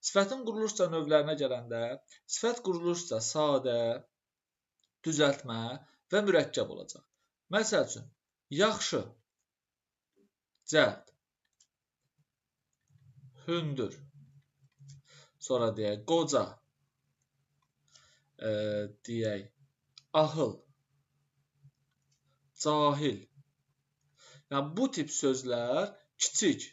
Sifətin quruluşca növlərinə gələndə, sifət quruluşca sadə, düzəltmə və mürəkkəb olacaq. Məsəl üçün, yaxşı, cəld, hündür, sonra deyək, qoca, deyək, ahıl, cahil. Yəni, bu tip sözlər kiçik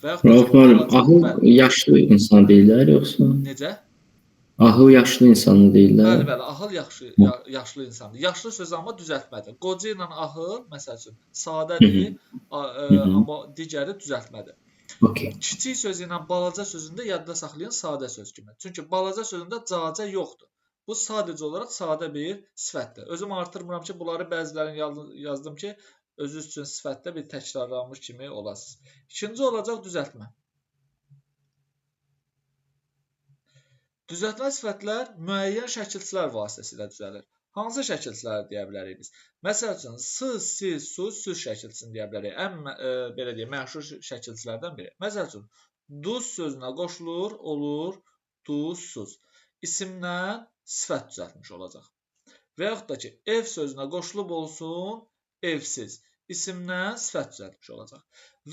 və Rauf müəllim, ahıl yaşlı insan deyirlər yoxsa? Necə? Ahıl yaşlı insanı deyirlər. Bəli, ahıl yaşlı insandır. Yaşlı sözü amma düzəltmədir. Qoca ilə ahıl, məsəl üçün, sadədir, amma digəri düzəltmədir. Okay. Kiçik sözü ilə balaca sözündə yadda saxlayın sadə söz kimi. Çünki balaca sözündə cacə yoxdur. Bu sadəcə olaraq sadə bir sifətdir. Özüm artırmıram ki, bunları bəzilərini yazdım ki, özünüz üçün sifətdə bir təkrarlanmış kimi olasınız. İkinci olacaq düzəltmə. Düzəltmə sifətlər müəyyən şəkilçilər vasitəsilə düzəlir. Hansı şəkilçiləri deyə bilərik biz? Məsəl üçün, s, si, su, süz şəkilçisini deyə bilərik. Ən belə deyək, məşhur şəkilçilərdən biri. Məsəl üçün, duz sözünə qoşulur, olur duzsuz. İsimdən sifət düzəltmiş olacaq. Və yaxud da ki, ev sözünə qoşulub olsun evsiz. İsimdən sifət düzəltmiş olacaq.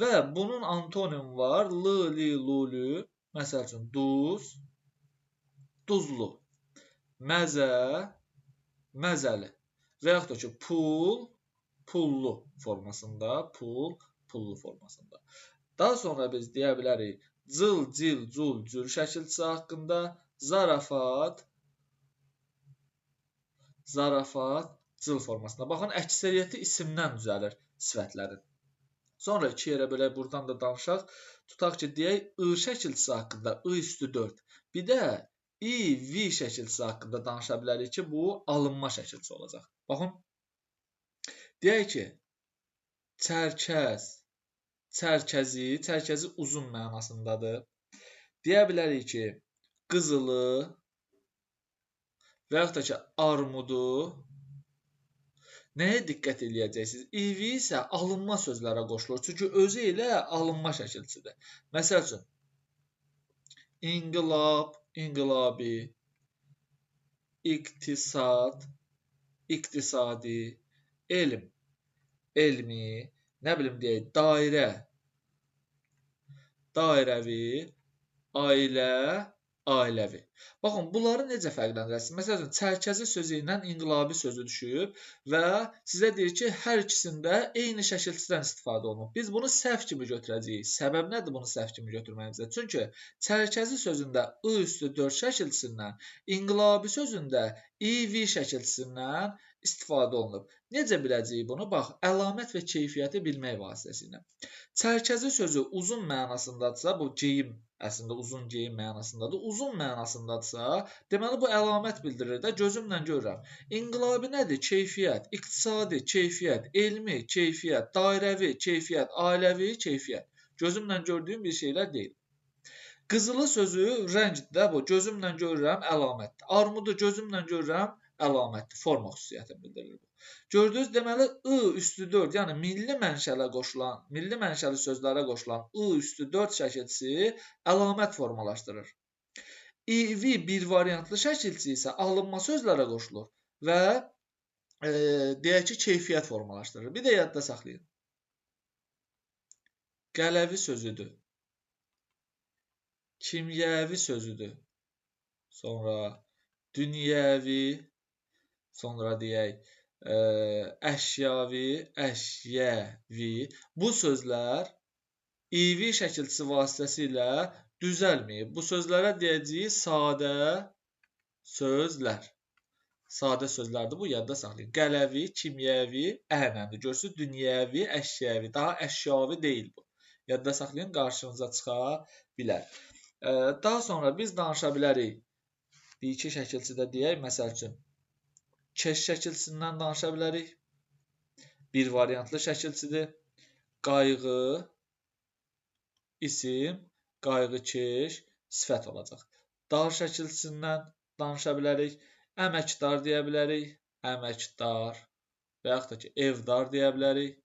Və bunun antonimi var. L, li, lu, lü. Məsəl üçün, duz, duzlu. Məzə, məzəli. Və yaxud da ki, pul, pullu formasında. Pul, pullu formasında. Daha sonra biz deyə bilərik cıl, cil, cul, cür şəkilçisi haqqında. Zarafat, zarafat, cıl formasında. Baxın, əksəriyyəti isimdən düzəlir sifətlərin. Sonra iki yerə belə buradan da danışaq. Tutaq ki, deyək, I şəkilçisi haqqında, I üstü 4. Bir də I, V şəkilçisi haqqında danışa bilərik ki, bu alınma şəkilçisi olacaq. Baxın, deyək ki, çərkəz, çərkəzi, çərkəzi uzun mənasındadır. Deyə bilərik ki, qızılı və yaxud da ki, armudu. Nəyə diqqət eləyəcəksiniz? İV isə alınma sözlərə qoşulur. Çünki özü ilə alınma şəkilçisidir. Məsəl üçün, inqilab, inqilabi, iqtisad, iqtisadi, elm, elmi, nə bilim deyək, dairə, dairəvi, ailə, ailəvi. Baxın, bunları necə fərqləndirəsiniz? Məsələn, çərkəzi sözü ilə inqilabi sözü düşüb və sizə deyir ki, hər ikisində eyni şəkilçidən istifadə olunub. Biz bunu səhv kimi götürəcəyik. Səbəb nədir bunu səhv kimi götürməyimizə? Çünki çərkəzi sözündə I üstü 4 şəkilçisindən, inqilabi sözündə IV şəkilçisindən istifadə olunub. Necə biləcəyik bunu? Bax, əlamət və keyfiyyəti bilmək vasitəsilə. Çərkəzi sözü uzun mənasındadırsa, bu geyim əslində uzun geyim mənasındadır. Uzun mənasındadırsa, deməli bu əlamət bildirir də, gözümlə görürəm. İnqilabi nədir? Keyfiyyət, iqtisadi, keyfiyyət, elmi, keyfiyyət, dairəvi, keyfiyyət, ailəvi, keyfiyyət. Gözümlə gördüyüm bir şeylər deyil. Qızılı sözü rəngdir də bu, gözümlə görürəm, əlamətdir. Armudu gözümlə görürəm, əlamətdir, forma xüsusiyyətini bildirir bu. Gördünüz, deməli I üstü 4, yəni milli mənşələ qoşulan, milli mənşəli sözlərə qoşulan I üstü 4 şəkilçisi əlamət formalaşdırır. IV bir variantlı şəkilçisi isə alınma sözlərə qoşulur və deyək ki, keyfiyyət formalaşdırır. Bir də yadda saxlayın. Qələvi sözüdür. Kimyəvi sözüdür. Sonra dünyəvi, sonra deyək, əşyavi, əşyəvi. Bu sözlər IV şəkilçisi vasitəsilə düzəlməyib. Bu sözlərə deyəcəyik sadə sözlər. Sadə sözlərdir, bu yadda saxlayın. Qələvi, kimyəvi, ənəndir. Görürsünüz, dünyəvi, əşyəvi. Daha əşyavi deyil bu. Yadda saxlayın, qarşınıza çıxa bilər. Daha sonra biz danışa bilərik. Bir iki şəkilçidə deyək, məsəl üçün, keş şəkilçisindən danışa bilərik. Bir variantlı şəkilçidir. Qayğı, isim, qayğıkeş, sifət olacaq. Dar şəkilçisindən danışa bilərik. Əməkdar deyə bilərik. Əməkdar və yaxud da ki, evdar deyə bilərik.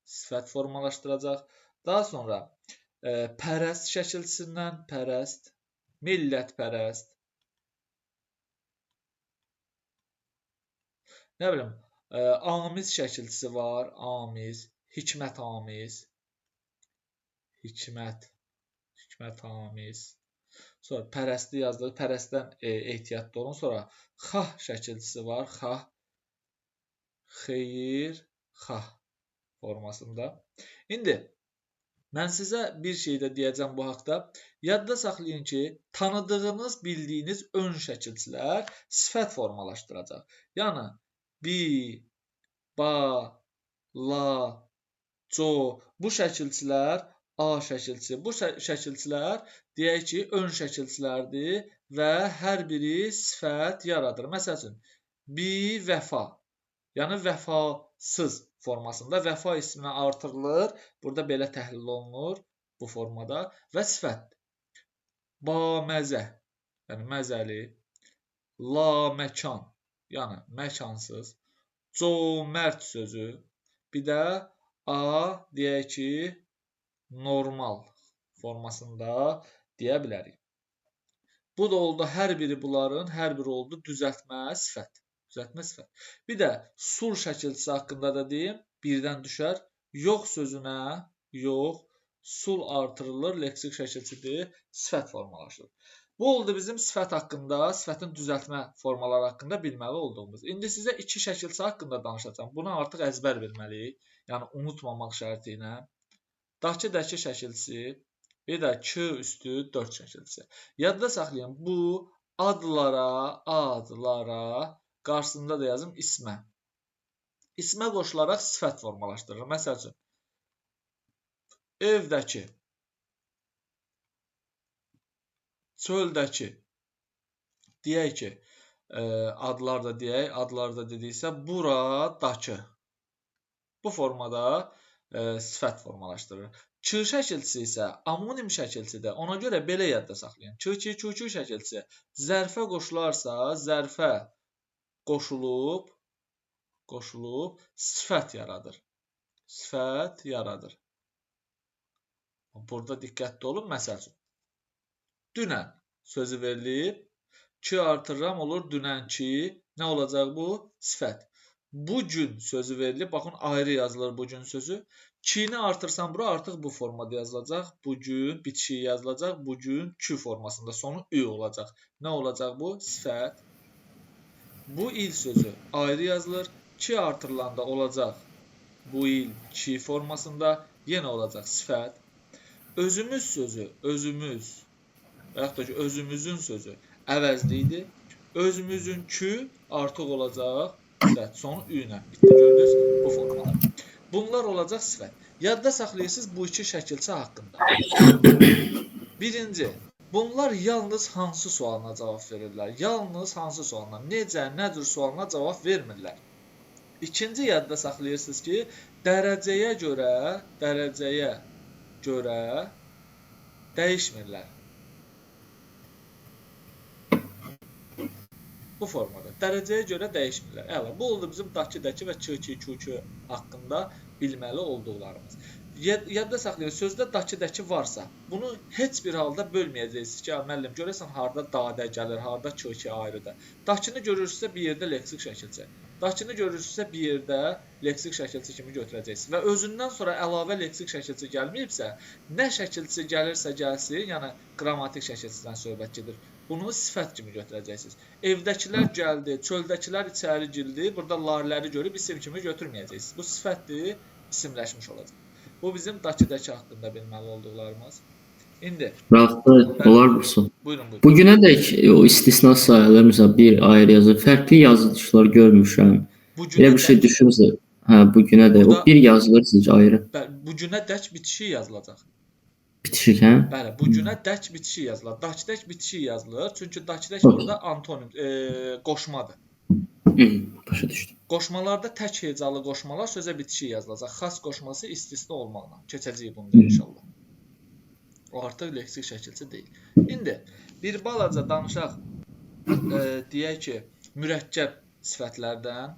Sifət formalaşdıracaq. Daha sonra Pərəst şəkilçisindən pərəst, millətpərəst, nə bilim, amiz şəkilçisi var, amiz, hikmətamiz, hikmətamiz. Sonra pərəsti yazdıq, pərəstdən ehtiyatlı olun. Sonra xah şəkilçisi var, xah, xeyir, xah formasında. İndi mən sizə bir şey də deyəcəm bu haqda. Yadda saxlayın ki, tanıdığınız, bildiyiniz ön şəkilçilər sifət formalaşdıracaq. Yəni, bi, ba, la, co, bu şəkilçilər A şəkilçisi. Bu şəkilçilər deyək ki, ön şəkilçilərdir və hər biri sifət yaradır. Məsəl üçün, bi vəfa, yəni vəfasız formasında vəfa isminə artırılır. Burada belə təhlil olunur bu formada və sifətdir. Baməzə, yəni məzəli, la məkan, yəni məkansız, comərd sözü, bir də A deyək ki, normal formasında deyə bilərik. Bu da oldu hər biri bunların, hər biri oldu düzəltmə sifət. Düzəltmə sifət. Bir də sul şəkilçisi haqqında da deyim, birdən düşər. Yox sözünə, yox, sul artırılır, leksik şəkilçidir, sifət formalaşır. Bu oldu bizim sifət haqqında, sifətin düzəltmə formaları haqqında bilməli olduğumuz. İndi sizə iki şəkilçi haqqında danışacağım. Bunu artıq əzbər bilməliyik, yəni unutmamaq şərti ilə. Dakı dəki şəkilçisi, bir də K üstü 4 şəkilçisi. Yadda saxlayın, bu adlara, qarşısında da yazım ismə. İsmə qoşularaq sifət formalaşdırır. Məsəl üçün, evdəki, çöldəki, deyək ki, adlar da deyək, adlar da dediksə, buradakı. Bu formada sifət formalaşdırır. Ç şəkilçisi isə amonim şəkilçidir. Ona görə belə yadda saxlayın. Ç2, Q2 şəkilçisi zərfə qoşularsa, zərfə qoşulub sifət yaradır. Sifət yaradır. Burada diqqətli olun. Məsəl üçün, dünən sözü verilib. Ki artırıram olur dünənki. Nə olacaq bu? Sifət. Bugün sözü verilib. Baxın, ayrı yazılır bugün sözü. Ki-ni artırsan bura artıq bu formada yazılacaq. Bugün bitişi yazılacaq. Bugün ki formasında sonu ü olacaq. Nə olacaq bu? Sifət. Bu il sözü ayrı yazılır. Ki artırılanda olacaq. Bu il ki formasında yenə olacaq sifət. Özümüz sözü, özümüz və yaxud da ki, özümüzün sözü əvəzlidir. Özümüzün ki artıq olacaq sifət. Sonu ü ilə bitdi. Gördünüz bu formada. Bunlar olacaq sifət. Yadda saxlayırsınız bu iki şəkilçi haqqında. Birinci, bunlar yalnız hansı sualına cavab verirlər? Yalnız hansı sualına? Necə, nədir sualına cavab vermirlər. İkinci, yadda saxlayırsınız ki, dərəcəyə görə dəyişmirlər. Bu formada. Dərəcəyə görə dəyişmirlər. Əla, bu oldu bizim dakı, dəki və Q2, Q2 haqqında bilməli olduqlarımız. Yadda saxlayın, sözdə dakı, dəki varsa, bunu heç bir halda bölməyəcəksiniz ki, müəllim, görəsən harada dadə gəlir, harada Q2 ayrıdır. Dakını görürsünüzsə bir yerdə leksik şəkilçi. Dakını görürsünüzsə bir yerdə leksik şəkilçi kimi götürəcəksiniz. Və özündən sonra əlavə leksik şəkilçi gəlməyibsə, nə şəkilçi gəlirsə gəlsin, yəni qrammatik şəkilçidən söhbət gedir. Bunu sifət kimi götürəcəksiniz. Evdəkilər gəldi, çöldəkilər içəri girdi. Burada larləri görüb isim kimi götürməyəcəksiniz. Bu sifətdir, isimləşmiş olacaq. Bu bizim dakı-dəki haqqında bilməli olduqlarımız. İndi. Rahatlar, olar bursun. Buyurun, buyurun. Bugünə dək o istisna sayılar, məsələn, bir ayrı yazı, fərqli yazılışlar görmüşəm. Elə bir şey düşünürsə, bugünə dək o bir yazılır sizcə ayrı. Bugünə dək bitişi yazılacaq. Bitişik, hə? Bəli, bugünə dək bitişi yazılır. Dakı-dək bitişi yazılır. Çünki dakı-dək burada antonim, qoşmadır. Başa düşdüm. Qoşmalarda tək hecalı qoşmalar sözə bitişi yazılacaq. Xas qoşması istisna olmaqla. Keçəcəyik bunu da inşallah. O artıq leksik şəkilçi deyil. İndi bir balaca danışaq, deyək ki, mürəkkəb sifətlərdən.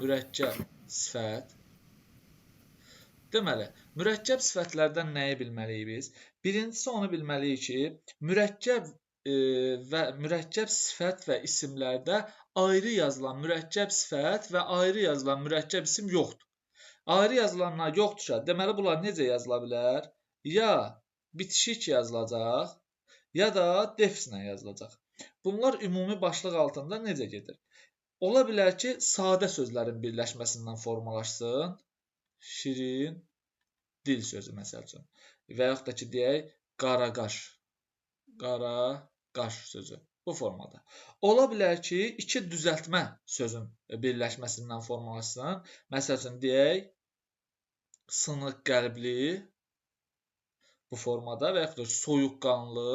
Mürəkkəb sifət. Deməli, mürəkkəb sifətlərdən nəyi bilməliyik biz? Birincisi onu bilməliyik ki, mürəkkəb və mürəkkəb sifət və isimlərdə ayrı yazılan mürəkkəb sifət və ayrı yazılan mürəkkəb isim yoxdur. Ayrı yazılanlar yoxdursa, deməli bunlar necə yazıla bilər? Ya bitişik yazılacaq, ya da defislə yazılacaq. Bunlar ümumi başlıq altında necə gedir? Ola bilər ki, sadə sözlərin birləşməsindən formalaşsın. Şirin dil sözü məsəl üçün. Və yaxud da ki, deyək, qaraqaş. Qaraqaş sözü. Bu formada. Ola bilər ki, iki düzəltmə sözün birləşməsindən formalaşsın. Məsəl üçün, deyək, sınıq qəlbli bu formada və yaxud da soyuqqanlı.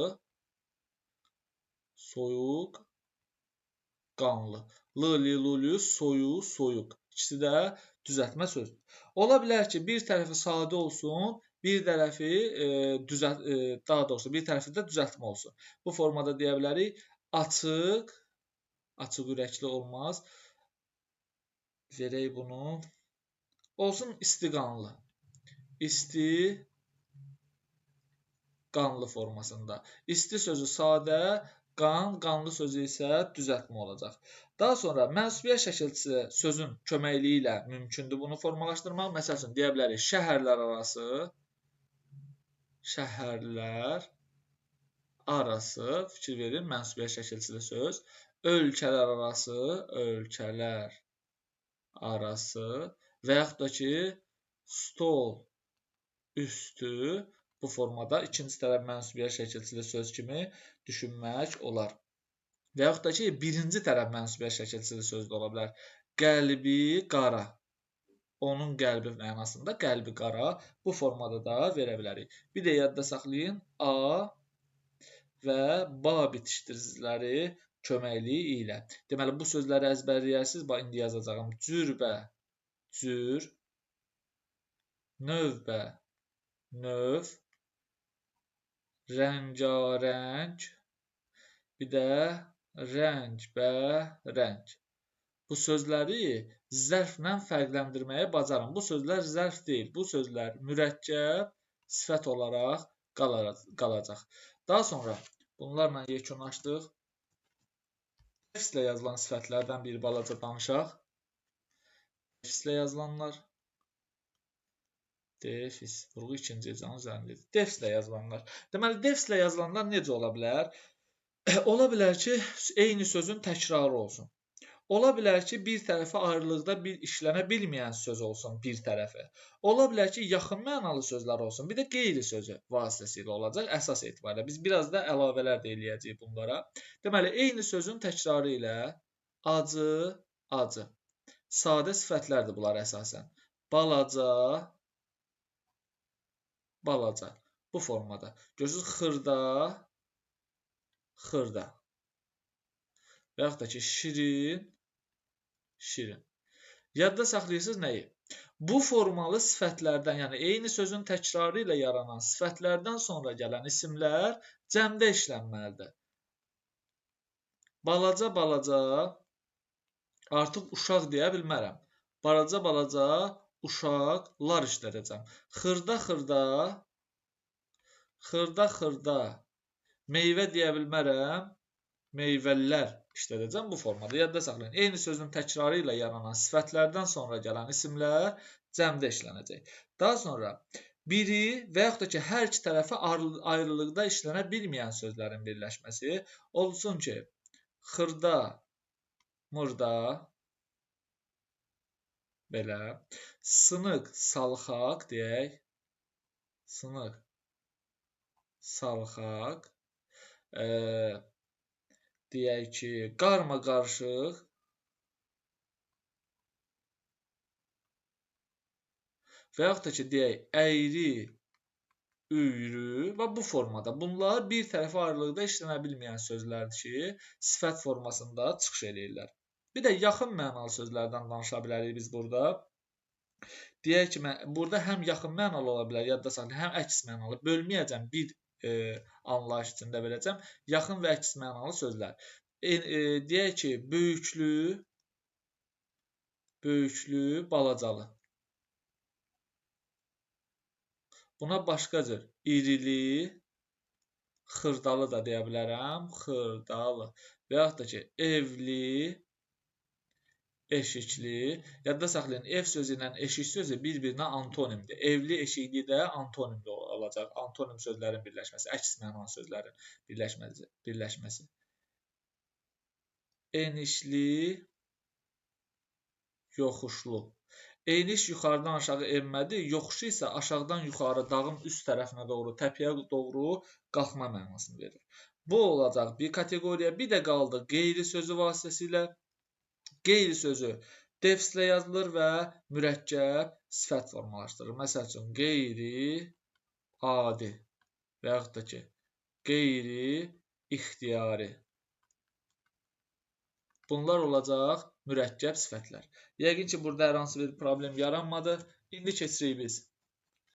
Soyuqqanlı. L-li-lu-lu, soyu, soyuq. İkisi də düzəltmə sözdür. Ola bilər ki, bir tərəfi sadə olsun, bir tərəfi daha doğrusu bir tərəfi də düzəltmə olsun. Bu formada deyə bilərik açıq, açıq ürəkli olmaz. Verək bunu. Olsun istiqanlı. İstiqanlı formasında. İsti sözü sadə, qanlı sözü isə düzəltmə olacaq. Daha sonra mənsubiyyət şəkilçisi sözün köməkliyi ilə mümkündür bunu formalaşdırmaq. Məsəl üçün, deyə bilərik, şəhərlər arası, fikir verin, mənsubiyyət şəkilçili söz. Ölkələr arası və yaxud da ki, stol üstü bu formada ikinci tərəf mənsubiyyət şəkilçili söz kimi düşünmək olar. Və yaxud da ki, birinci tərəf mənsubiyyət şəkilçili söz də ola bilər. Qəlbi qara. Onun qəlbi mənasında qəlbi qara bu formada da verə bilərik. Bir də yadda saxlayın, A və ba bitişdiriciləri köməkliyi ilə. Deməli, bu sözləri əzbərləyərsiniz. Bax, indi yazacağım. Cürbə, cür, növbə, növ, rəngarəng, bir də rəng. Bu sözləri zərflə fərqləndirməyi bacarın. Bu sözlər zərf deyil. Bu sözlər mürəkkəb sifət olaraq qalacaq. Daha sonra bunlarla yekunlaşdıq. Defislə yazılan sifətlərdən bir balaca danışaq. Defislə yazılanlar. Defis. Vurğu ikinci hecanın üzərindədir. Defislə yazılanlar. Deməli, defislə yazılanlar necə ola bilər? Ola bilər ki, eyni sözün təkrarı olsun. Ola bilər ki, bir tərəfi ayrılıqda bir işlənə bilməyən söz olsun bir tərəfi. Ola bilər ki, yaxın mənalı sözlər olsun. Bir də qeyri sözü vasitəsilə olacaq əsas etibarilə. Biz biraz da əlavələr də eləyəcəyik bunlara. Deməli, eyni sözün təkrarı ilə acı, acı. Sadə sifətlərdir bunlar əsasən. Balaca, balaca. Bu formada. Görürsünüz, xırda, xırda. Və yaxud da ki, şirin, şirin. Yadda saxlayırsınız nəyi? Bu formalı sifətlərdən, yəni eyni sözün təkrarı ilə yaranan sifətlərdən sonra gələn isimlər cəmdə işlənməlidir. Balaca, balaca, artıq uşaq deyə bilmərəm. Balaca, balaca, uşaqlar işlədəcəm. Xırda, xırda, xırda, xırda, meyvə deyə bilmərəm. Meyvələr işlədəcəm bu formada. Yadda saxlayın. Eyni sözün təkrarı ilə yaranan sifətlərdən sonra gələn isimlər cəmdə işlənəcək. Daha sonra biri və yaxud da ki, hər iki tərəfi ayrılıqda işlənə bilməyən sözlərin birləşməsi olsun ki, xırda, mırda, belə, sınıq, salxaq deyək, sınıq, salxaq, deyək ki, qarma-qarışıq və yaxud da ki, deyək, əyri, üyrü və bu formada. Bunlar bir tərəfi ayrılıqda işlənə bilməyən sözlərdir ki, sifət formasında çıxış eləyirlər. Bir də yaxın mənalı sözlərdən danışa bilərik biz burada. Deyək ki, burada həm yaxın mənalı ola bilər, yadda saxlayın, həm əks mənalı. Bölməyəcəm, bir anlayış içində verəcəm. Yaxın və əks mənalı sözlər. Deyək ki, böyüklü, balacalı. Buna başqa cür irili, xırdalı da deyə bilərəm. Xırdalı. Və yaxud da ki, evli, eşikli. Yadda saxlayın, ev sözü ilə eşik sözü bir-birinə antonimdir. Evli, eşikli də antonimli olacaq. Antonim sözlərin birləşməsi, əks mənalı sözlərin birləşməsi. Enişli, yoxuşlu. Eniş yuxarıdan aşağı enmədir, yoxuşu isə aşağıdan yuxarı dağın üst tərəfinə doğru, təpəyə doğru qalxma mənasını verir. Bu olacaq bir kateqoriya. Bir də qaldı qeyri sözü vasitəsilə. Qeyri sözü defislə yazılır və mürəkkəb sifət formalaşdırır. Məsəl üçün, qeyri-adi və yaxud da ki, qeyri-ixtiyari. Bunlar olacaq mürəkkəb sifətlər. Yəqin ki, burada hər hansı bir problem yaranmadı. İndi keçirik biz